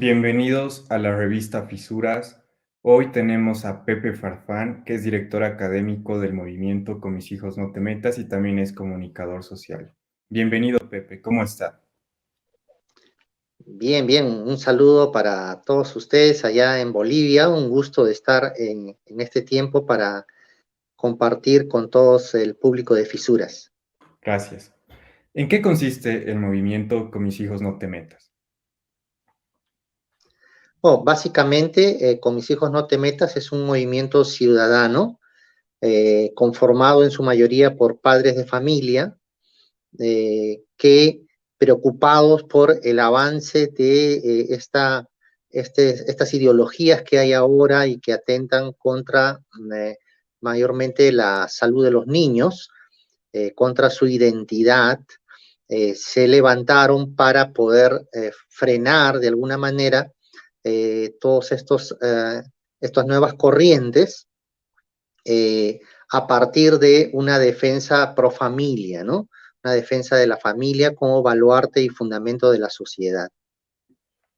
Bienvenidos a la revista Fisuras. Hoy tenemos a Pepe Farfán, que es director académico del movimiento Con mis hijos no te metas y también es comunicador social. Bienvenido, Pepe, ¿cómo está? Bien, bien, un saludo para todos ustedes allá en Bolivia. Un gusto de estar en este tiempo para compartir con todos el público de Fisuras. Gracias. ¿En qué consiste el movimiento Con mis hijos no te metas? Oh, básicamente, Con mis hijos no te metas es un movimiento ciudadano conformado en su mayoría por padres de familia que preocupados por el avance de estas ideologías que hay ahora y que atentan contra mayormente la salud de los niños, contra su identidad, se levantaron para poder frenar de alguna manera todos estas nuevas corrientes a partir de una defensa pro familia, ¿no? Una defensa de la familia como baluarte y fundamento de la sociedad.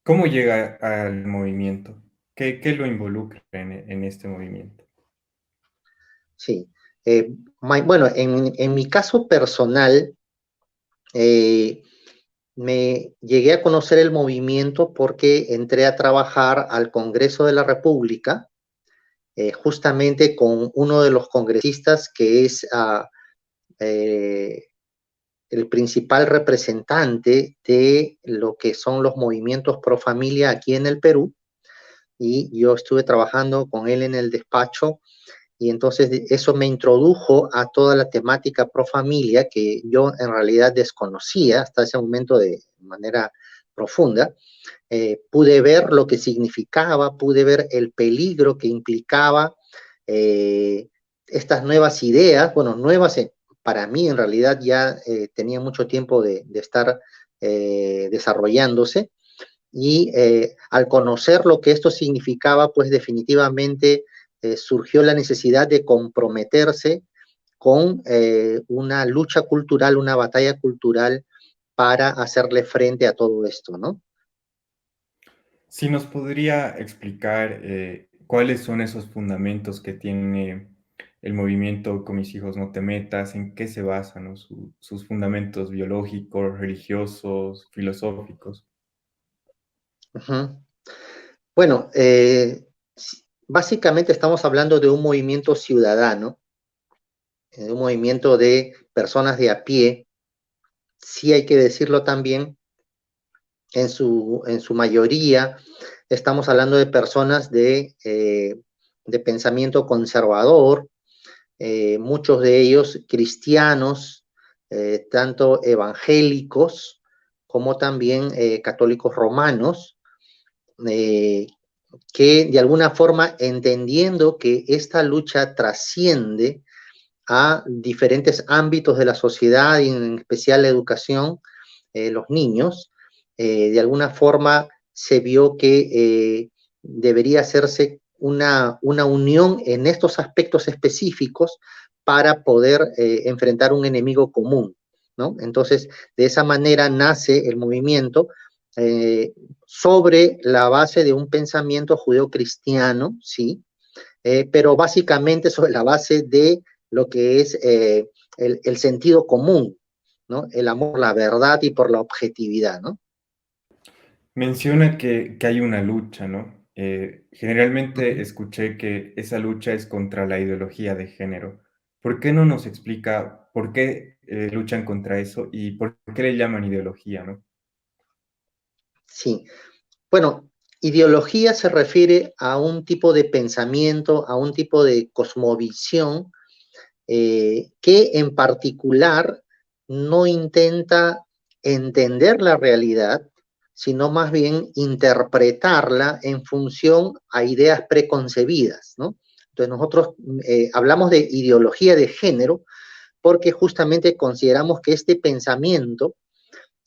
¿Cómo llega al movimiento? ¿Qué lo involucra en este movimiento? Sí. Bueno, en mi caso personal, eh, me llegué a conocer el movimiento porque entré a trabajar al Congreso de la República, justamente con uno de los congresistas que es eh, el principal representante de lo que son los movimientos pro familia aquí en el Perú, y yo estuve trabajando con él en el despacho, y entonces eso me introdujo a toda la temática pro familia que yo en realidad desconocía hasta ese momento de manera profunda. Pude ver lo que significaba, pude ver el peligro que implicaba eh, estas nuevas ideas, bueno, nuevas para mí en realidad ya tenía mucho tiempo de estar desarrollándose, y al conocer lo que esto significaba, pues definitivamente surgió la necesidad de comprometerse con una lucha cultural, una batalla cultural para hacerle frente a todo esto, ¿no? Si nos podría explicar cuáles son esos fundamentos que tiene el movimiento Con mis hijos no te metas, en qué se basan, ¿no? Sus fundamentos biológicos, religiosos, filosóficos. Uh -huh. Bueno, básicamente estamos hablando de un movimiento ciudadano, de un movimiento de personas de a pie. Sí hay que decirlo también, en su mayoría estamos hablando de personas de pensamiento conservador, muchos de ellos cristianos, tanto evangélicos como también católicos romanos, eh, que de alguna forma, entendiendo que esta lucha trasciende a diferentes ámbitos de la sociedad y en especial la educación, los niños, de alguna forma se vio que debería hacerse una unión en estos aspectos específicos para poder enfrentar un enemigo común, ¿no? Entonces, de esa manera nace el movimiento eh, sobre la base de un pensamiento judeocristiano, ¿sí? Pero básicamente sobre la base de lo que es el sentido común, ¿no? El amor por la verdad y por la objetividad, ¿no? Menciona que hay una lucha, ¿no? Generalmente escuché que esa lucha es contra la ideología de género. ¿Por qué no nos explica por qué luchan contra eso y por qué le llaman ideología, ¿no? Sí. Bueno, ideología se refiere a un tipo de pensamiento, a un tipo de cosmovisión que en particular no intenta entender la realidad, sino más bien interpretarla en función a ideas preconcebidas, ¿no? Entonces nosotros hablamos de ideología de género porque justamente consideramos que este pensamiento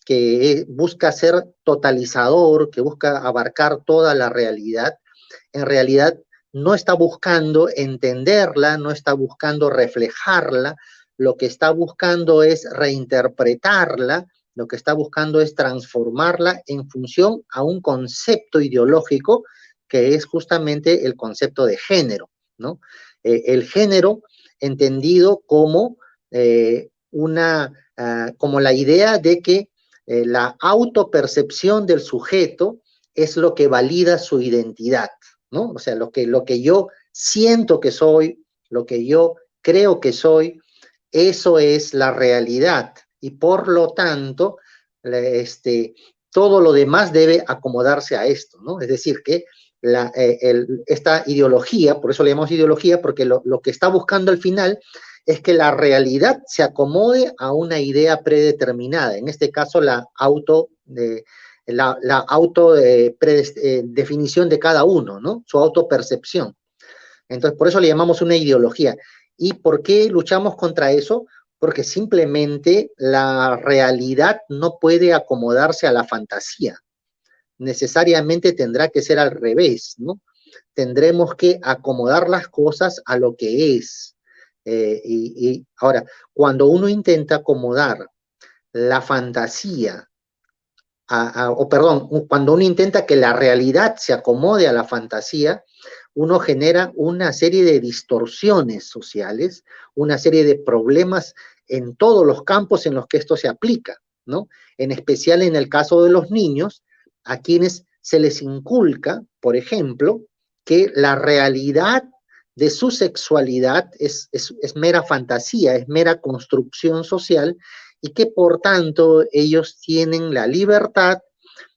que busca ser totalizador, que busca abarcar toda la realidad, en realidad no está buscando entenderla, no está buscando reflejarla, lo que está buscando es reinterpretarla lo que está buscando es transformarla en función a un concepto ideológico que es justamente el concepto de género, ¿no? El género entendido como como la idea de que la autopercepción del sujeto es lo que valida su identidad, ¿no? O sea, lo que yo siento que soy, lo que yo creo que soy, eso es la realidad. Y por lo tanto, todo lo demás debe acomodarse a esto, ¿no? Es decir, que esta ideología, por eso le llamamos ideología, porque lo que está buscando al final es que la realidad se acomode a una idea predeterminada, en este caso definición de cada uno, ¿no? Su autopercepción. Entonces, por eso le llamamos una ideología. ¿Y por qué luchamos contra eso? Porque simplemente la realidad no puede acomodarse a la fantasía. Necesariamente tendrá que ser al revés, ¿no? Tendremos que acomodar las cosas a lo que es. Y ahora, cuando uno intenta acomodar la fantasía, cuando uno intenta que la realidad se acomode a la fantasía, uno genera una serie de distorsiones sociales, una serie de problemas en todos los campos en los que esto se aplica, ¿no? En especial en el caso de los niños, a quienes se les inculca, por ejemplo, que la realidad de su sexualidad es mera fantasía, es mera construcción social, y que por tanto ellos tienen la libertad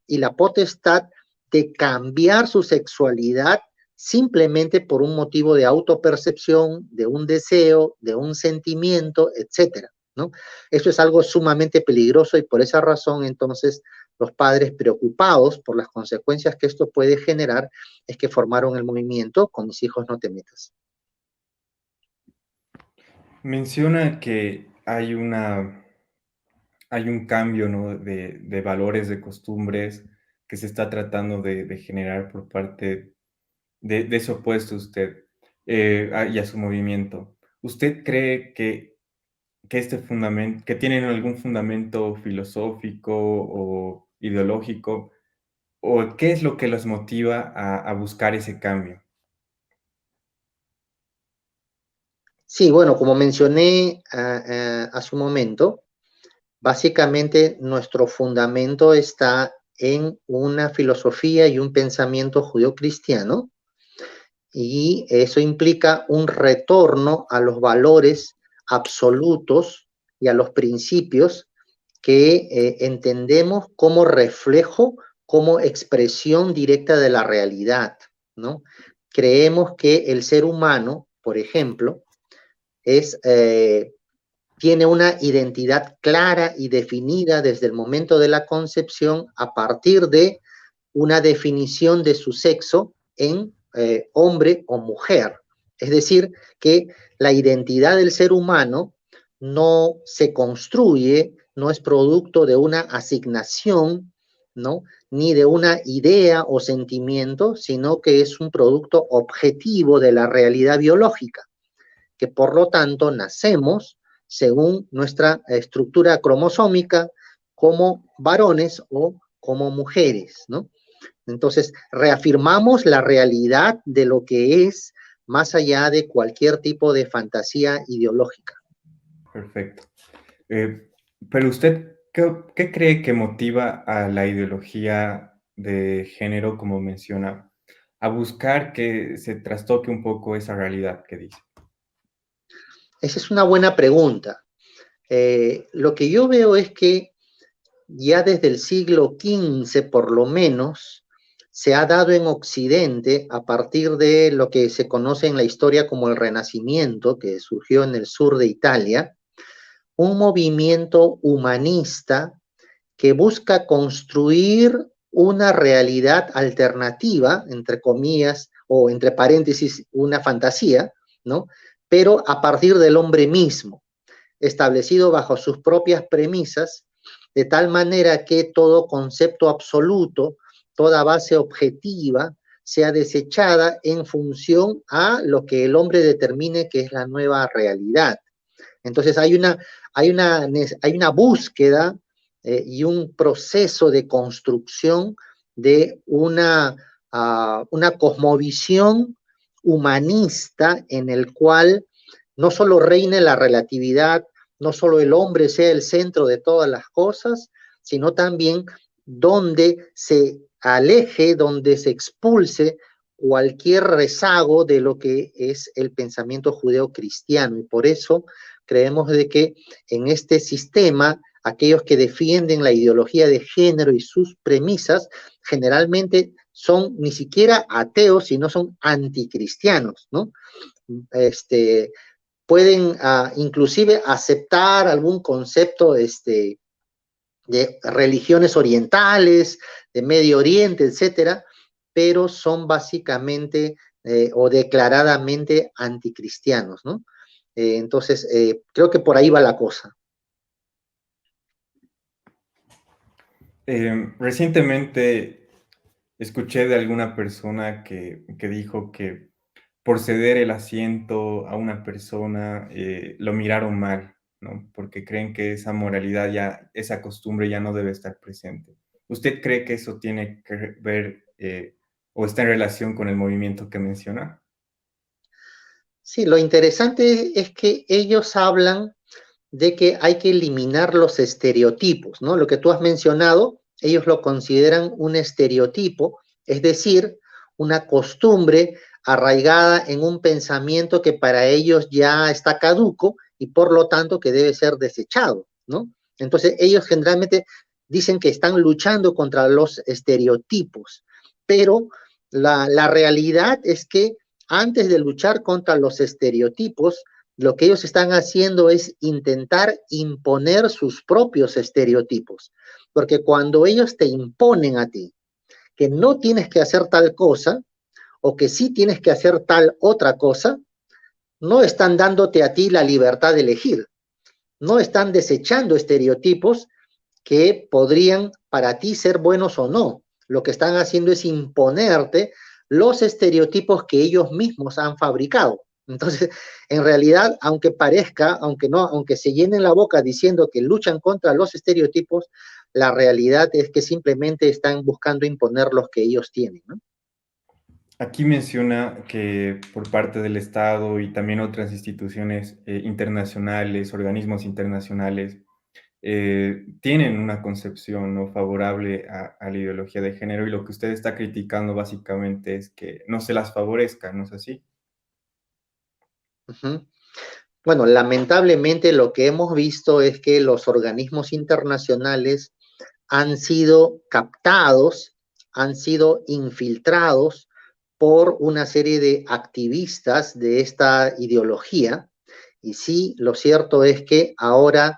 y la potestad de cambiar su sexualidad simplemente por un motivo de autopercepción, de un deseo, de un sentimiento, etcétera, ¿no? Eso es algo sumamente peligroso y por esa razón entonces los padres preocupados por las consecuencias que esto puede generar es que formaron el movimiento Con mis hijos no te metas. Menciona que hay un cambio, ¿no? De valores, de costumbres que se está tratando de generar por parte de ese opuesto usted y a su movimiento. ¿Usted cree que este fundamento, que tienen algún fundamento filosófico o ideológico, o qué es lo que los motiva a buscar ese cambio? Sí, bueno, como mencioné hace un momento, básicamente nuestro fundamento está en una filosofía y un pensamiento judeocristiano, y eso implica un retorno a los valores absolutos y a los principios que entendemos como reflejo, como expresión directa de la realidad, ¿no? Creemos que el ser humano, por ejemplo, es, tiene una identidad clara y definida desde el momento de la concepción a partir de una definición de su sexo en hombre o mujer. Es decir, que la identidad del ser humano no se construye, no es producto de una asignación, ¿no? Ni de una idea o sentimiento, sino que es un producto objetivo de la realidad biológica, que por lo tanto nacemos según nuestra estructura cromosómica como varones o como mujeres, ¿no? Entonces, reafirmamos la realidad de lo que es más allá de cualquier tipo de fantasía ideológica. Perfecto. Pero usted, ¿qué cree que motiva a la ideología de género, como menciona, a buscar que se trastoque un poco esa realidad que dice? Esa es una buena pregunta. Lo que yo veo es que ya desde el siglo XV, por lo menos, se ha dado en Occidente, a partir de lo que se conoce en la historia como el Renacimiento, que surgió en el sur de Italia, un movimiento humanista que busca construir una realidad alternativa, entre comillas, o entre paréntesis, una fantasía, ¿no? Pero a partir del hombre mismo, establecido bajo sus propias premisas, de tal manera que todo concepto absoluto, toda base objetiva, sea desechada en función a lo que el hombre determine que es la nueva realidad. Entonces hay una búsqueda y un proceso de construcción de una cosmovisión humanista en el cual no solo reine la relatividad, no solo el hombre sea el centro de todas las cosas, sino también donde se aleje, donde se expulse cualquier rezago de lo que es el pensamiento judeo-cristiano. Y por eso creemos de que en este sistema, aquellos que defienden la ideología de género y sus premisas, generalmente son ni siquiera ateos, sino son anticristianos, ¿no? Pueden inclusive aceptar algún concepto de religiones orientales, de Medio Oriente, etcétera, pero son básicamente o declaradamente anticristianos, ¿no? Entonces, creo que por ahí va la cosa. Recientemente escuché de alguna persona que dijo que por ceder el asiento a una persona lo miraron mal, ¿no? Porque creen que esa moralidad ya, esa costumbre ya no debe estar presente. ¿Usted cree que eso tiene que ver o está en relación con el movimiento que menciona? Sí, lo interesante es que ellos hablan de que hay que eliminar los estereotipos, ¿no? Lo que tú has mencionado, ellos lo consideran un estereotipo, es decir, una costumbre arraigada en un pensamiento que para ellos ya está caduco y por lo tanto que debe ser desechado, ¿no? Entonces ellos generalmente dicen que están luchando contra los estereotipos, pero la realidad es que antes de luchar contra los estereotipos, lo que ellos están haciendo es intentar imponer sus propios estereotipos. Porque cuando ellos te imponen a ti que no tienes que hacer tal cosa o que sí tienes que hacer tal otra cosa, no están dándote a ti la libertad de elegir. No están desechando estereotipos que podrían para ti ser buenos o no. Lo que están haciendo es imponerte los estereotipos que ellos mismos han fabricado. Entonces, en realidad, aunque parezca, aunque no, aunque se llenen la boca diciendo que luchan contra los estereotipos, la realidad es que simplemente están buscando imponer los que ellos tienen, ¿no? Aquí menciona que por parte del Estado y también otras instituciones internacionales, organismos internacionales, tienen una concepción no favorable a la ideología de género y lo que usted está criticando básicamente es que no se las favorezca, ¿no es así? Uh -huh. Bueno, lamentablemente lo que hemos visto es que los organismos internacionales han sido captados, han sido infiltrados por una serie de activistas de esta ideología. Y sí, lo cierto es que ahora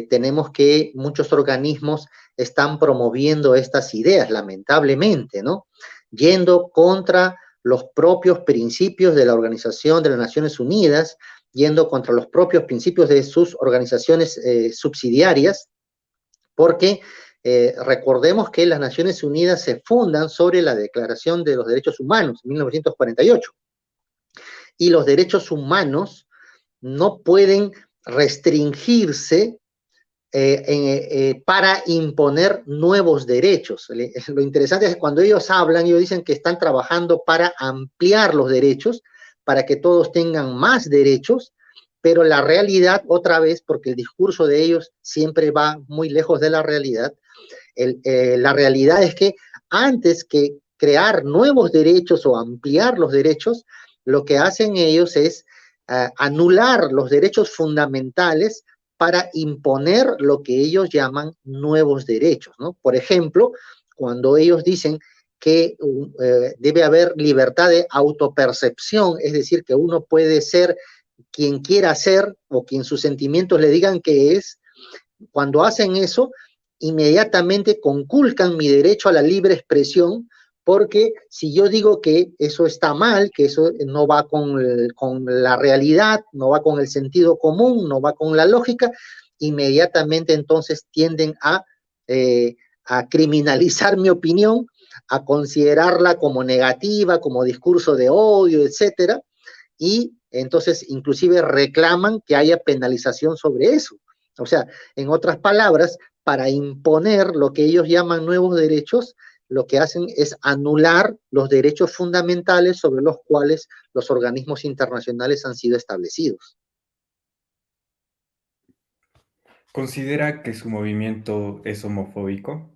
tenemos que muchos organismos están promoviendo estas ideas, lamentablemente, ¿no? Yendo contra los propios principios de la Organización de las Naciones Unidas, yendo contra los propios principios de sus organizaciones subsidiarias, porque recordemos que las Naciones Unidas se fundan sobre la Declaración de los Derechos Humanos, 1948, y los derechos humanos no pueden restringirse para imponer nuevos derechos. Lo interesante es que cuando ellos hablan, ellos dicen que están trabajando para ampliar los derechos, para que todos tengan más derechos, pero la realidad, otra vez, porque el discurso de ellos siempre va muy lejos de la realidad, la realidad es que antes que crear nuevos derechos o ampliar los derechos, lo que hacen ellos es anular los derechos fundamentales para imponer lo que ellos llaman nuevos derechos, ¿no? Por ejemplo, cuando ellos dicen que debe haber libertad de autopercepción, es decir, que uno puede ser quien quiera ser o quien sus sentimientos le digan que es, cuando hacen eso, inmediatamente conculcan mi derecho a la libre expresión, porque si yo digo que eso está mal, que eso no va con la realidad, no va con el sentido común, no va con la lógica, inmediatamente entonces tienden a criminalizar mi opinión, a considerarla como negativa, como discurso de odio, etcétera, y entonces inclusive reclaman que haya penalización sobre eso. O sea, en otras palabras, para imponer lo que ellos llaman nuevos derechos, lo que hacen es anular los derechos fundamentales sobre los cuales los organismos internacionales han sido establecidos. ¿Considera que su movimiento es homofóbico?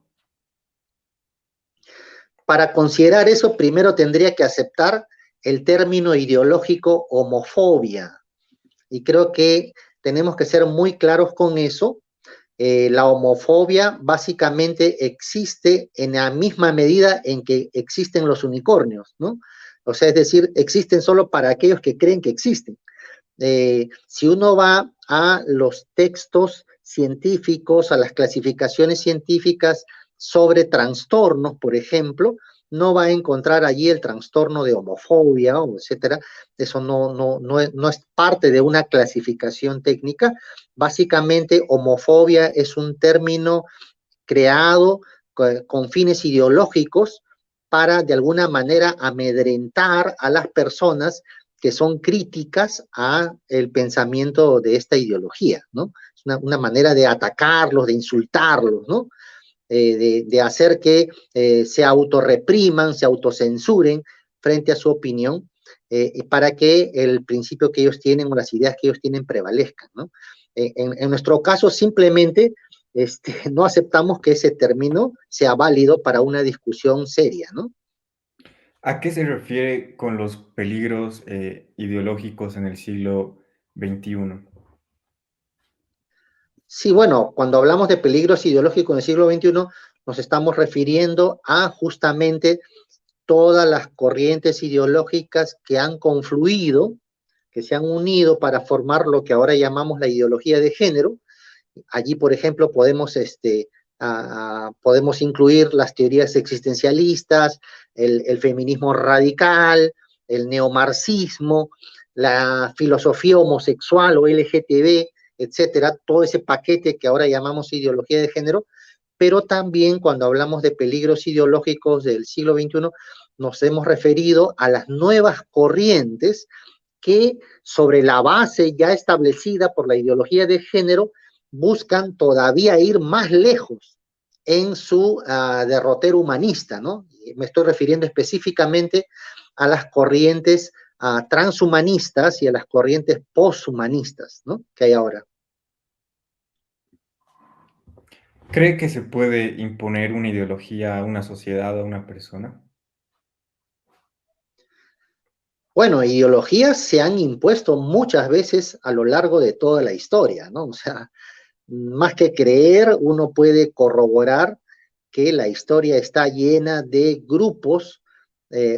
Para considerar eso, primero tendría que aceptar el término ideológico homofobia. Y creo que tenemos que ser muy claros con eso. La homofobia básicamente existe en la misma medida en que existen los unicornios, ¿no? O sea, es decir, existen solo para aquellos que creen que existen. Si uno va a los textos científicos, a las clasificaciones científicas sobre trastornos, por ejemplo, no va a encontrar allí el trastorno de homofobia, o etcétera. Eso no es parte de una clasificación técnica. Básicamente, homofobia es un término creado con fines ideológicos para, de alguna manera, amedrentar a las personas que son críticas a el pensamiento de esta ideología, ¿no? Es una manera de atacarlos, de insultarlos, ¿no? De hacer que se autorrepriman, se autocensuren frente a su opinión, para que el principio que ellos tienen o las ideas que ellos tienen prevalezcan, ¿no? En nuestro caso, simplemente no aceptamos que ese término sea válido para una discusión seria, ¿no? ¿A qué se refiere con los peligros ideológicos en el siglo XXI? Sí, bueno, cuando hablamos de peligros ideológicos en el siglo XXI, nos estamos refiriendo a justamente todas las corrientes ideológicas que han confluido, que se han unido para formar lo que ahora llamamos la ideología de género. Allí, por ejemplo, podemos incluir las teorías existencialistas, el feminismo radical, el neomarxismo, la filosofía homosexual o LGTB, etcétera, todo ese paquete que ahora llamamos ideología de género, pero también cuando hablamos de peligros ideológicos del siglo XXI, nos hemos referido a las nuevas corrientes que, sobre la base ya establecida por la ideología de género, buscan todavía ir más lejos en su derrotero humanista, ¿no? Me estoy refiriendo específicamente a las corrientes transhumanistas y a las corrientes posthumanistas, ¿no?, que hay ahora. ¿Cree que se puede imponer una ideología a una sociedad, a una persona? Bueno, ideologías se han impuesto muchas veces a lo largo de toda la historia, ¿no? O sea, más que creer, uno puede corroborar que la historia está llena de grupos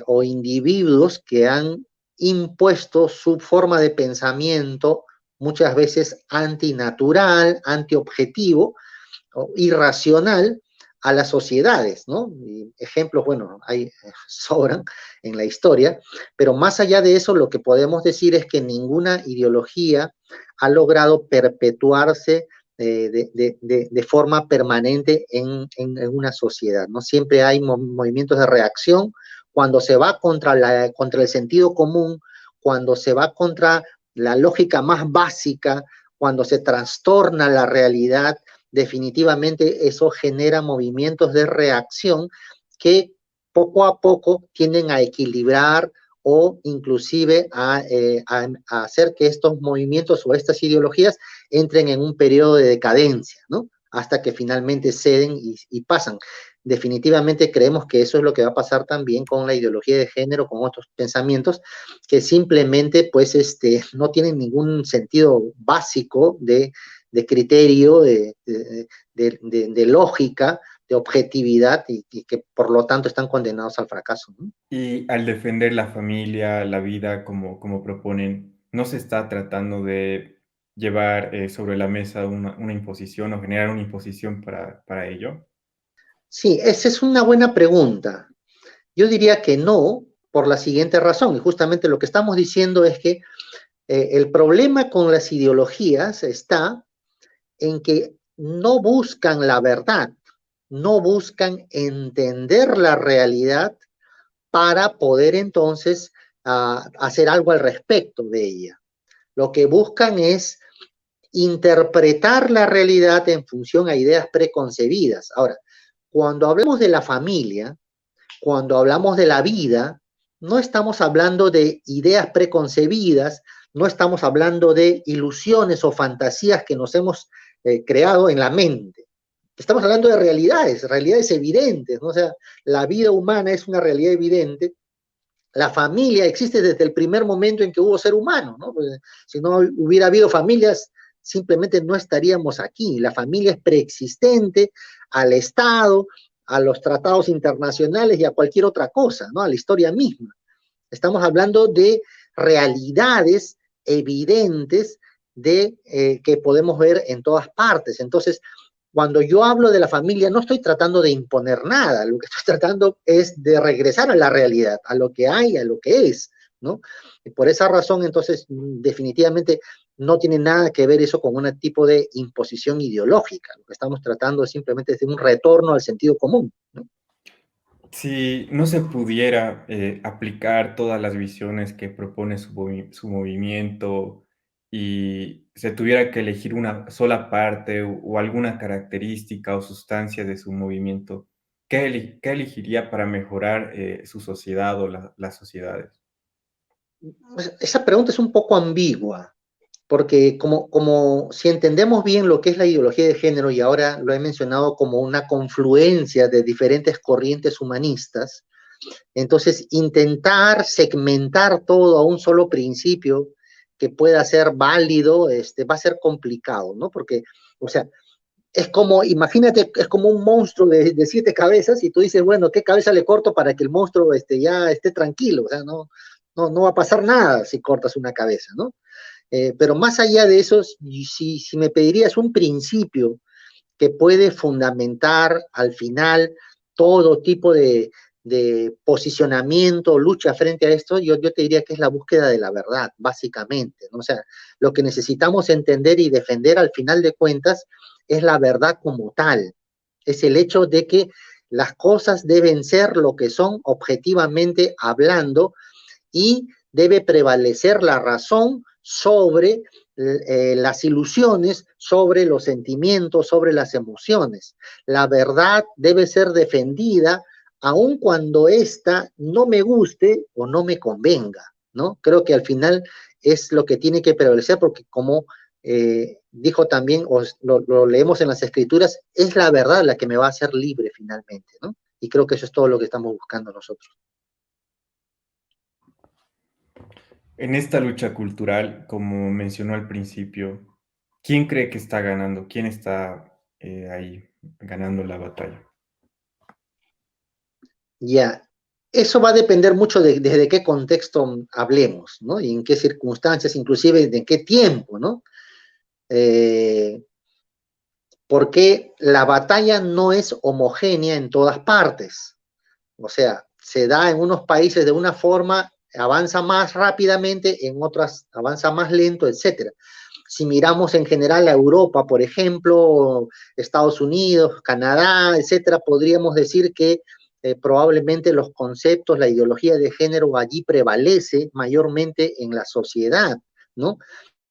o individuos que han impuesto su forma de pensamiento, muchas veces antinatural, antiobjetivo o irracional, a las sociedades, ¿no? Y ejemplos, bueno, hay sobran en la historia, pero más allá de eso, lo que podemos decir es que ninguna ideología ha logrado perpetuarse de forma permanente en una sociedad, ¿no? Siempre hay movimientos de reacción cuando se va contra el sentido común, cuando se va contra la lógica más básica, cuando se trastorna la realidad. Definitivamente eso genera movimientos de reacción que poco a poco tienden a equilibrar o inclusive a hacer que estos movimientos o estas ideologías entren en un periodo de decadencia, ¿no? Hasta que finalmente ceden y pasan. Definitivamente creemos que eso es lo que va a pasar también con la ideología de género, con otros pensamientos que simplemente pues no tienen ningún sentido básico de criterio, de lógica, de objetividad y que por lo tanto están condenados al fracaso, ¿no? Y al defender la familia, la vida, como proponen, ¿no se está tratando de llevar sobre la mesa una imposición o generar una imposición para ello? Sí, esa es una buena pregunta. Yo diría que no, por la siguiente razón, y justamente lo que estamos diciendo es que el problema con las ideologías está en que no buscan la verdad, no buscan entender la realidad para poder entonces hacer algo al respecto de ella. Lo que buscan es interpretar la realidad en función a ideas preconcebidas. Ahora, cuando hablamos de la familia, cuando hablamos de la vida, no estamos hablando de ideas preconcebidas, no estamos hablando de ilusiones o fantasías que nos hemos creado en la mente. Estamos hablando de realidades, realidades evidentes, ¿no? O sea, la vida humana es una realidad evidente. La familia existe desde el primer momento en que hubo ser humano, ¿no? Pues, si no hubiera habido familias, simplemente no estaríamos aquí. La familia es preexistente al Estado, a los tratados internacionales y a cualquier otra cosa, ¿no? A la historia misma. Estamos hablando de realidades evidentes que podemos ver en todas partes. Entonces, cuando yo hablo de la familia, no estoy tratando de imponer nada, lo que estoy tratando es de regresar a la realidad, a lo que hay, a lo que es, ¿no? Y por esa razón, entonces, definitivamente no tiene nada que ver eso con un tipo de imposición ideológica. Lo que estamos tratando es simplemente de un retorno al sentido común, ¿no? Si no se pudiera aplicar todas las visiones que propone su movimiento y se tuviera que elegir una sola parte o alguna característica o sustancia de su movimiento, ¿qué elegiría para mejorar su sociedad o las sociedades? Esa pregunta es un poco ambigua, porque como si entendemos bien lo que es la ideología de género, y ahora lo he mencionado como una confluencia de diferentes corrientes humanistas, entonces intentar segmentar todo a un solo principio que pueda ser válido, va a ser complicado, ¿no? Porque, o sea, es como, imagínate, es como un monstruo de 7 cabezas y tú dices, bueno, ¿qué cabeza le corto para que el monstruo ya esté tranquilo? O sea, no va a pasar nada si cortas una cabeza, ¿no? Pero más allá de eso, si me pedirías un principio que puede fundamentar al final todo tipo de posicionamiento, lucha frente a esto, yo te diría que es la búsqueda de la verdad, básicamente, ¿no? O sea, lo que necesitamos entender y defender al final de cuentas es la verdad como tal, es el hecho de que las cosas deben ser lo que son objetivamente hablando y debe prevalecer la razón sobre las ilusiones, sobre los sentimientos, sobre las emociones. La verdad debe ser defendida aun cuando ésta no me guste o no me convenga, ¿no? Creo que al final es lo que tiene que prevalecer porque como dijo también, o lo leemos en las escrituras, es la verdad la que me va a hacer libre finalmente, ¿no? Y creo que eso es todo lo que estamos buscando nosotros. En esta lucha cultural, como mencionó al principio, ¿quién cree que está ganando? ¿Quién está ahí ganando la batalla? Ya, eso va a depender mucho de desde qué contexto hablemos, ¿no? Y en qué circunstancias, inclusive de qué tiempo, ¿no? Eh, Porque la batalla no es homogénea en todas partes. O sea, se da en unos países de una forma, avanza más rápidamente, en otras avanza más lento, etcétera. Si miramos en general a Europa, por ejemplo, Estados Unidos, Canadá, etcétera, podríamos decir que probablemente los conceptos, la ideología de género allí prevalece mayormente en la sociedad, ¿no?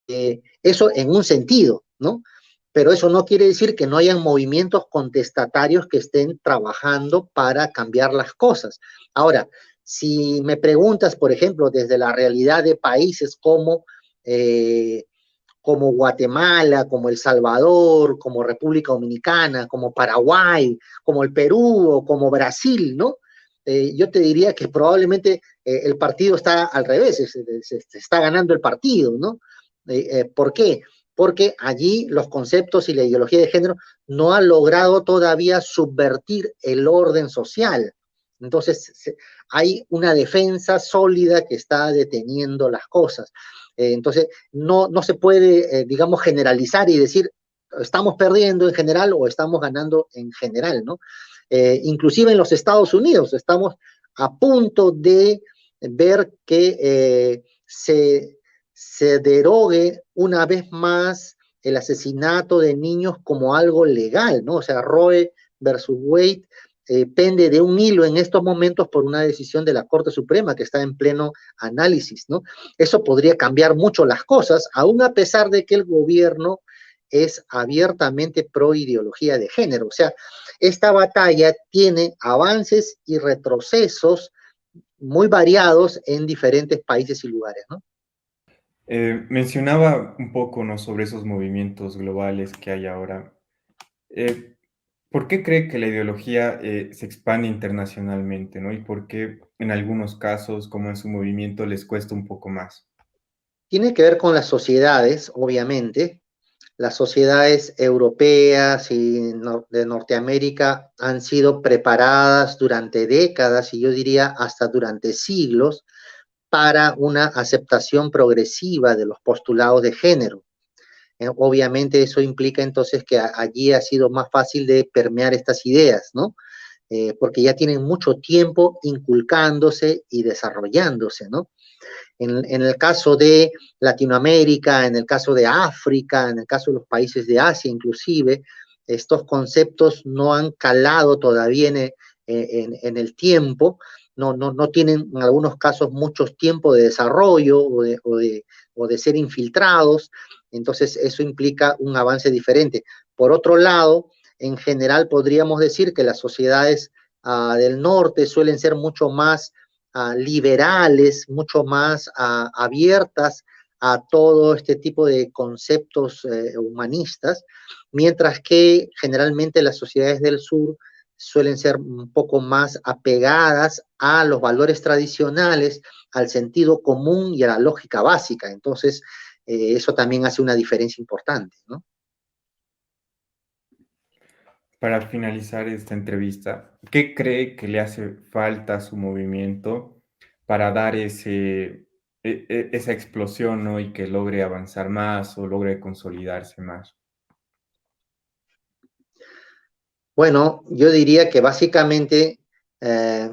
Eso en un sentido, ¿no? Pero eso no quiere decir que no hayan movimientos contestatarios que estén trabajando para cambiar las cosas. Ahora, si me preguntas, por ejemplo, desde la realidad de países eh, como Guatemala, como El Salvador, como República Dominicana, como Paraguay, como el Perú o como Brasil, ¿no? Yo te diría que probablemente el partido está al revés, se está ganando el partido, ¿no? ¿Por qué? Porque allí los conceptos y la ideología de género no han logrado todavía subvertir el orden social. Entonces, hay una defensa sólida que está deteniendo las cosas. Entonces, no se puede, digamos, generalizar y decir, estamos perdiendo en general o estamos ganando en general, ¿no? Inclusive en los Estados Unidos estamos a punto de ver que se derogue una vez más el asesinato de niños como algo legal, ¿no? O sea, Roe versus Wade pende de un hilo en estos momentos por una decisión de la Corte Suprema que está en pleno análisis, ¿no? Eso podría cambiar mucho las cosas, aún a pesar de que el gobierno es abiertamente pro ideología de género. O sea, esta batalla tiene avances y retrocesos muy variados en diferentes países y lugares, ¿no? Mencionaba un poco, ¿no?, sobre esos movimientos globales que hay ahora. Eh, ¿Por qué cree que la ideología se expande internacionalmente, ¿no? Y por qué en algunos casos, como en su movimiento, les cuesta un poco más? Tiene que ver con las sociedades, obviamente. Las sociedades europeas y de Norteamérica han sido preparadas durante décadas y yo diría hasta durante siglos para una aceptación progresiva de los postulados de género. Obviamente eso implica entonces que allí ha sido más fácil de permear estas ideas, ¿no? Porque ya tienen mucho tiempo inculcándose y desarrollándose, ¿no? En el caso de Latinoamérica, en el caso de África, en el caso de los países de Asia inclusive, estos conceptos no han calado todavía en el tiempo, no tienen en algunos casos mucho tiempo de desarrollo o de ser infiltrados, entonces eso implica un avance diferente. Por otro lado, en general podríamos decir que las sociedades del norte suelen ser mucho más liberales, mucho más abiertas a todo este tipo de conceptos humanistas, mientras que generalmente las sociedades del sur suelen ser un poco más apegadas a los valores tradicionales, al sentido común y a la lógica básica. Entonces, eso también hace una diferencia importante, ¿no? Para finalizar esta entrevista, ¿qué cree que le hace falta a su movimiento para dar esa explosión, ¿no? Y que logre avanzar más o logre consolidarse más? Bueno, yo diría que básicamente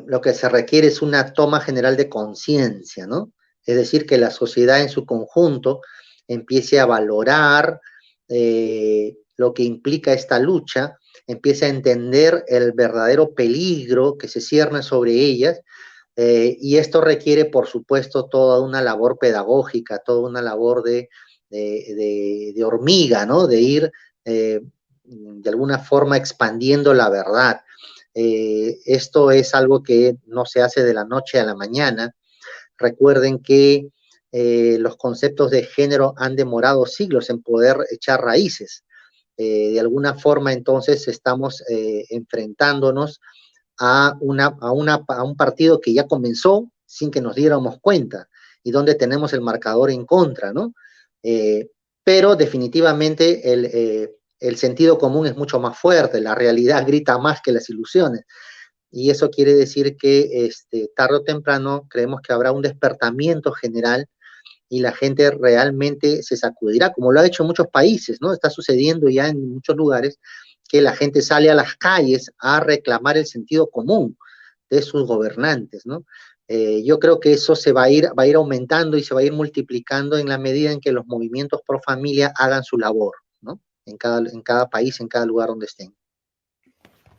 lo que se requiere es una toma general de conciencia, ¿no? Es decir, que la sociedad en su conjunto empiece a valorar lo que implica esta lucha, empiece a entender el verdadero peligro que se cierne sobre ellas, y esto requiere, por supuesto, toda una labor pedagógica, toda una labor de hormiga, ¿no? De ir de alguna forma expandiendo la verdad. Esto es algo que no se hace de la noche a la mañana. Recuerden que los conceptos de género han demorado siglos en poder echar raíces. De alguna forma, entonces, estamos enfrentándonos a un partido que ya comenzó sin que nos diéramos cuenta y donde tenemos el marcador en contra, ¿no? Eh, pero definitivamente el sentido común es mucho más fuerte, la realidad grita más que las ilusiones. Y eso quiere decir que tarde o temprano creemos que habrá un despertamiento general y la gente realmente se sacudirá, como lo ha hecho en muchos países, ¿no? Está sucediendo ya en muchos lugares que la gente sale a las calles a reclamar el sentido común de sus gobernantes, ¿no? Yo creo que eso va a ir aumentando y se va a ir multiplicando en la medida en que los movimientos pro familia hagan su labor, ¿no? En cada país, en cada lugar donde estén.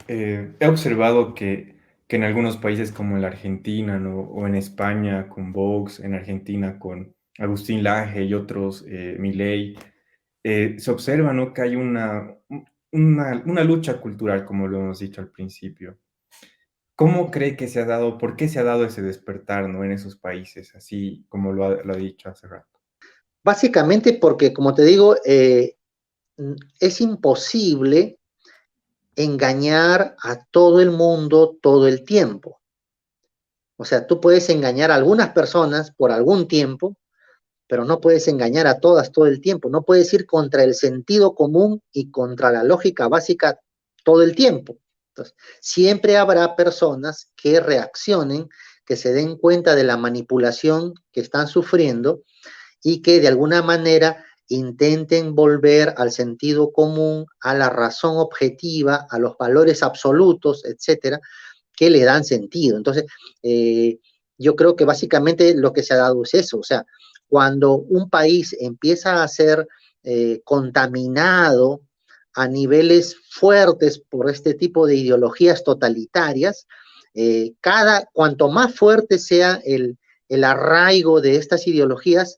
He observado que en algunos países como en la Argentina, ¿no? O en España con Vox, en Argentina con Agustín Laje y otros, Milei, se observa, ¿no?, que hay una lucha cultural, como lo hemos dicho al principio. ¿Cómo cree que se ha dado, por qué se ha dado ese despertar, ¿no?, en esos países, así como lo ha dicho hace rato? Básicamente porque, como te digo, es imposible engañar a todo el mundo todo el tiempo. O sea, tú puedes engañar a algunas personas por algún tiempo, pero no puedes engañar a todas todo el tiempo. No puedes ir contra el sentido común y contra la lógica básica todo el tiempo. Entonces, siempre habrá personas que reaccionen, que se den cuenta de la manipulación que están sufriendo y que de alguna manera intenten volver al sentido común, a la razón objetiva, a los valores absolutos, etcétera, que le dan sentido. Entonces, yo creo que básicamente lo que se ha dado es eso, o sea, cuando un país empieza a ser contaminado a niveles fuertes por este tipo de ideologías totalitarias, cuanto más fuerte sea el arraigo de estas ideologías,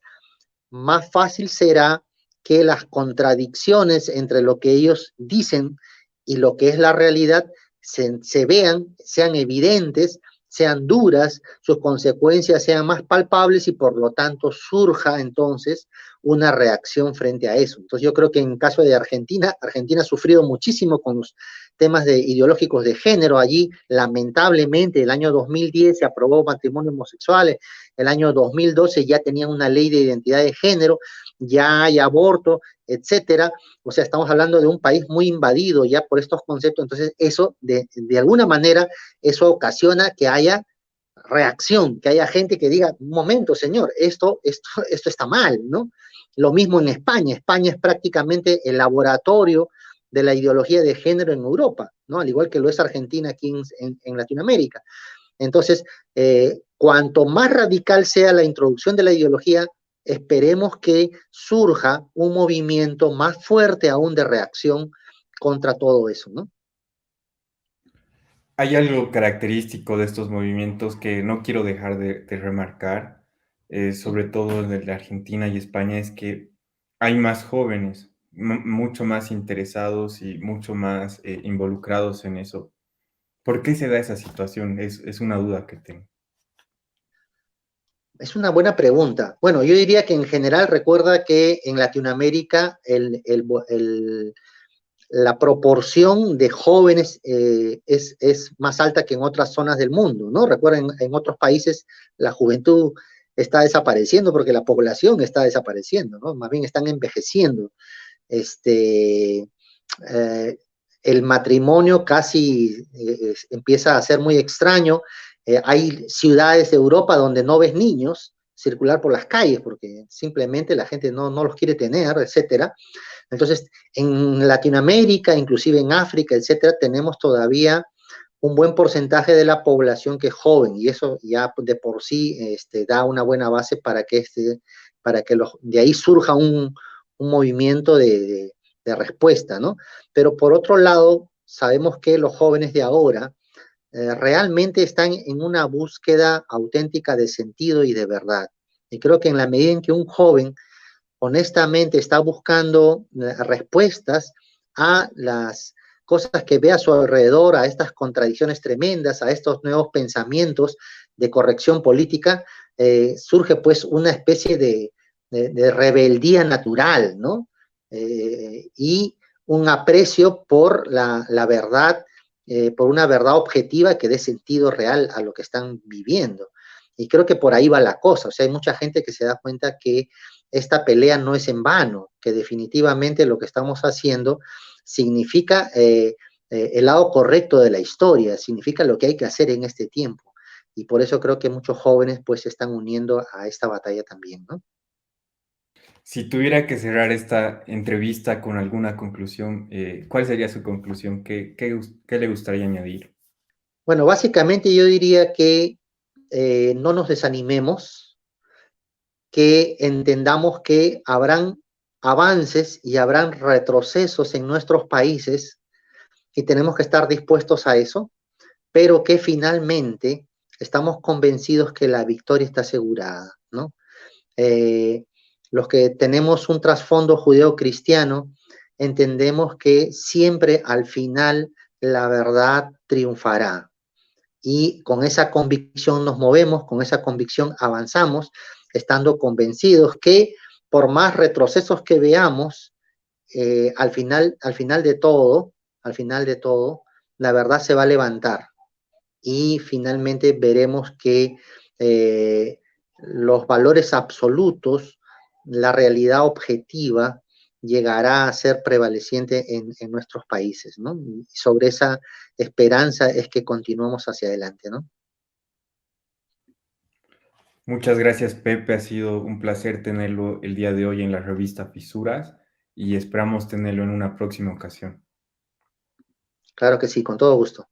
más fácil será que las contradicciones entre lo que ellos dicen y lo que es la realidad se vean, sean evidentes, sean duras, sus consecuencias sean más palpables y por lo tanto surja entonces una reacción frente a eso. Entonces yo creo que en caso de Argentina, Argentina ha sufrido muchísimo con los temas ideológicos de género. Allí, lamentablemente, el año 2010 se aprobó matrimonios homosexuales, el año 2012 ya tenían una ley de identidad de género, ya hay aborto, etcétera. O sea, estamos hablando de un país muy invadido ya por estos conceptos. Entonces, eso, de alguna manera, eso ocasiona que haya reacción, que haya gente que diga, un momento, señor, esto está mal, ¿no? Lo mismo en España. España es prácticamente el laboratorio de la ideología de género en Europa, ¿no? Al igual que lo es Argentina aquí en Latinoamérica. Entonces, cuanto más radical sea la introducción de la ideología, esperemos que surja un movimiento más fuerte aún de reacción contra todo eso, ¿no? Hay algo característico de estos movimientos que no quiero dejar de remarcar, sobre todo en la Argentina y España, es que hay más jóvenes, mucho más interesados y mucho más involucrados en eso. ¿Por qué se da esa situación? Es una duda que tengo. Es una buena pregunta. Bueno, yo diría que en general recuerda que en Latinoamérica la proporción de jóvenes es más alta que en otras zonas del mundo, ¿no? Recuerden, en otros países la juventud está desapareciendo porque la población está desapareciendo, ¿no? Más bien están envejeciendo. Este, eh, el matrimonio casi empieza a ser muy extraño. Hay ciudades de Europa donde no ves niños circular por las calles porque simplemente la gente no los quiere tener, etcétera. Entonces, en Latinoamérica, inclusive en África, etcétera, tenemos todavía un buen porcentaje de la población que es joven y eso ya de por sí da una buena base para que de ahí surja un movimiento de respuesta, ¿no? Pero por otro lado, sabemos que los jóvenes de ahora realmente están en una búsqueda auténtica de sentido y de verdad. Y creo que en la medida en que un joven honestamente está buscando respuestas a las cosas que ve a su alrededor, a estas contradicciones tremendas, a estos nuevos pensamientos de corrección política, surge pues una especie de rebeldía natural, ¿no? Y un aprecio por la verdad, por una verdad objetiva que dé sentido real a lo que están viviendo. Y creo que por ahí va la cosa. O sea, hay mucha gente que se da cuenta que esta pelea no es en vano, que definitivamente lo que estamos haciendo significa el lado correcto de la historia, significa lo que hay que hacer en este tiempo. Y por eso creo que muchos jóvenes pues se están uniendo a esta batalla también, ¿no? Si tuviera que cerrar esta entrevista con alguna conclusión, ¿cuál sería su conclusión? ¿Qué le gustaría añadir? Bueno, básicamente yo diría que no nos desanimemos, que entendamos que habrán avances y habrán retrocesos en nuestros países y tenemos que estar dispuestos a eso, pero que finalmente estamos convencidos que la victoria está asegurada, ¿no? Eh, los que tenemos un trasfondo judeo-cristiano entendemos que siempre al final la verdad triunfará y con esa convicción nos movemos, con esa convicción avanzamos, estando convencidos que por más retrocesos que veamos, al final de todo, la verdad se va a levantar y finalmente veremos que los valores absolutos, la realidad objetiva, llegará a ser prevaleciente en nuestros países, ¿no? Y sobre esa esperanza es que continuamos hacia adelante, ¿no? Muchas gracias, Pepe. Ha sido un placer tenerlo el día de hoy en la revista Fisuras y esperamos tenerlo en una próxima ocasión. Claro que sí, con todo gusto.